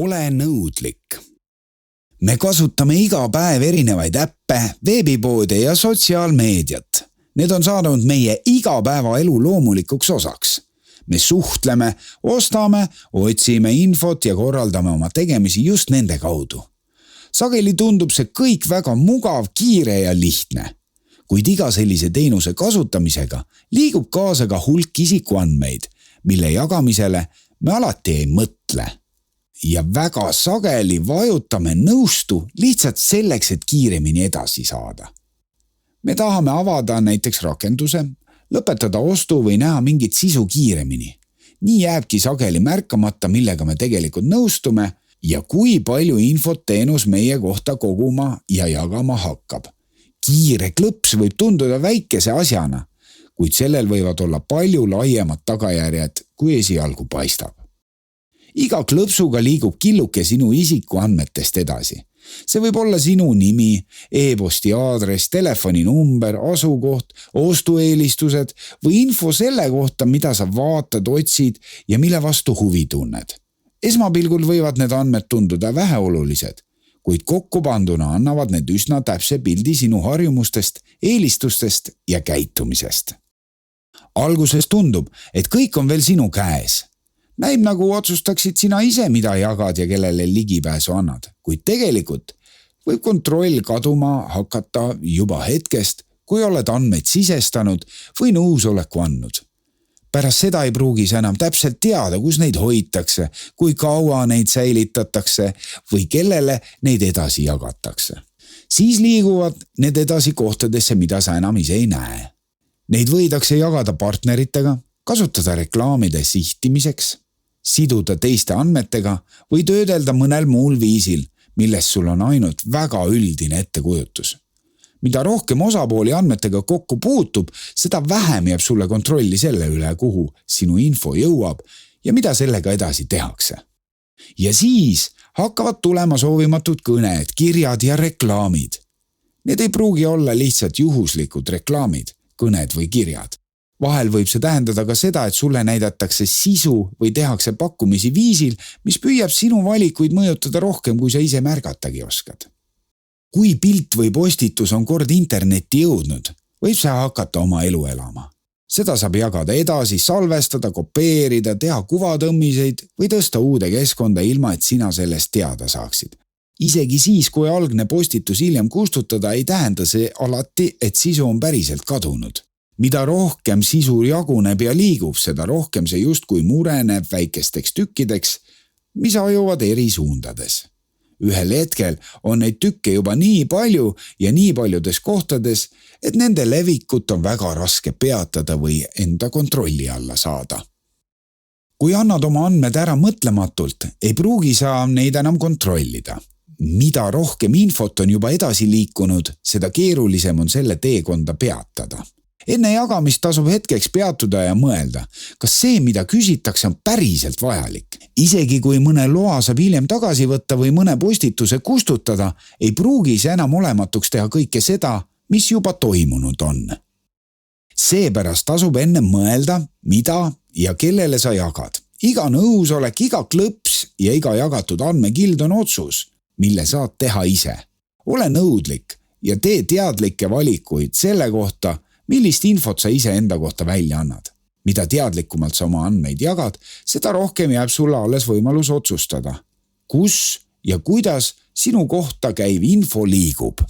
Ole nõudlik. Me kasutame iga päev erinevaid äppe, veebipoode ja sotsiaalmeediat. Need on saanud meie igapäevaelu loomulikuks osaks. Me suhtleme, ostame, otsime infot ja korraldame oma tegemisi just nende kaudu. Sageli tundub see kõik väga mugav, kiire ja lihtne. Kuid iga sellise teenuse kasutamisega liigub kaasa ka hulk isikuandmeid, mille jagamisele me alati ei mõtle. Ja väga sageli vajutame nõustu lihtsalt selleks, et kiiremini edasi saada. Me tahame avada näiteks rakenduse, lõpetada ostu või näha mingit sisu kiiremini. Nii jääbki sageli märkamata, millega me tegelikult nõustume ja kui palju infot teenus meie kohta koguma ja jagama hakkab. Kiire klõps võib tunduda väikese asjana, kuid sellel võivad olla palju laiemad tagajärjed, kui esialgu paistab. Iga klõpsuga liigub killuke sinu isikuandmetest edasi. See võib olla sinu nimi, e-posti aadress, telefoninumber, asukoht, ostueelistused või info selle kohta, mida sa vaatad, otsid ja mille vastu huvi tunned. Esmapilgul võivad need andmed tunduda väheolulised, kuid kokkupanduna annavad need üsna täpse pildi sinu harjumustest, eelistustest ja käitumisest. Alguses tundub, et kõik on veel sinu käes. Näib nagu otsustaksid sina ise, mida jagad ja kellele ligipääsu annad, kuid tegelikult võib kontroll kaduma hakata juba hetkest, kui oled andmeid sisestanud või nõusoleku andnud. Pärast seda ei pruugi sa enam täpselt teada, kus neid hoitakse, kui kaua neid säilitatakse või kellele neid edasi jagatakse. Siis liiguvad need edasi kohtadesse, mida sa enam ise ei näe. Neid võidakse jagada partneritega, kasutada reklaamide sihtimiseks, siduda teiste andmetega või töödelda mõnel muul viisil, millest sul on ainult väga üldine ettekujutus. Mida rohkem osapooli andmetega kokku puutub, seda vähem jääb sulle kontrolli selle üle, kuhu sinu info jõuab ja mida sellega edasi tehakse. Ja siis hakkavad tulema soovimatud kõned, kirjad ja reklaamid. Need ei pruugi olla lihtsalt juhuslikud reklaamid, kõned või kirjad. Vahel võib see tähendada ka seda, et sulle näidatakse sisu või tehakse pakkumisi viisil, mis püüab sinu valikuid mõjutada rohkem, kui sa ise märgatagi oskad. Kui pilt või postitus on kord internetti jõudnud, võib sa hakata oma elu elama. Seda saab jagada edasi, salvestada, kopeerida, teha kuvatõmmiseid või tõsta uude keskkonda ilma, et sina sellest teada saaksid. Isegi siis, kui algne postitus hiljem kustutada, ei tähenda see alati, et sisu on päriselt kadunud. Mida rohkem sisu jaguneb ja liigub, seda rohkem see justkui mureneb väikesteks tükkideks, mis ajuvad eri suundades. Ühel hetkel on neid tükke juba nii palju ja nii paljudes kohtades, et nende levikut on väga raske peatada või enda kontrolli alla saada. Kui annad oma andmed ära mõtlematult, ei pruugi sa neid enam kontrollida. Mida rohkem infot on juba edasi liikunud, seda keerulisem on selle teekonda peatada. Enne jagamist tasub hetkeks peatuda ja mõelda, kas see, mida küsitakse, on päriselt vajalik. Isegi kui mõne loa saab hiljem tagasi võtta või mõne postituse kustutada, ei pruugi see enam olematuks teha kõike seda, mis juba toimunud on. Seepärast tasub enne mõelda, mida ja kellele sa jagad. Iga nõusolek, iga klõps ja iga jagatud andmekild on otsus, mille saad teha ise. Ole nõudlik ja tee teadlikke valikuid selle kohta, millist infot sa ise enda kohta välja annad. Mida teadlikumalt sa oma andmeid jagad, seda rohkem jääb sulle alles võimalus otsustada, kus ja kuidas sinu kohta käiv info liigub.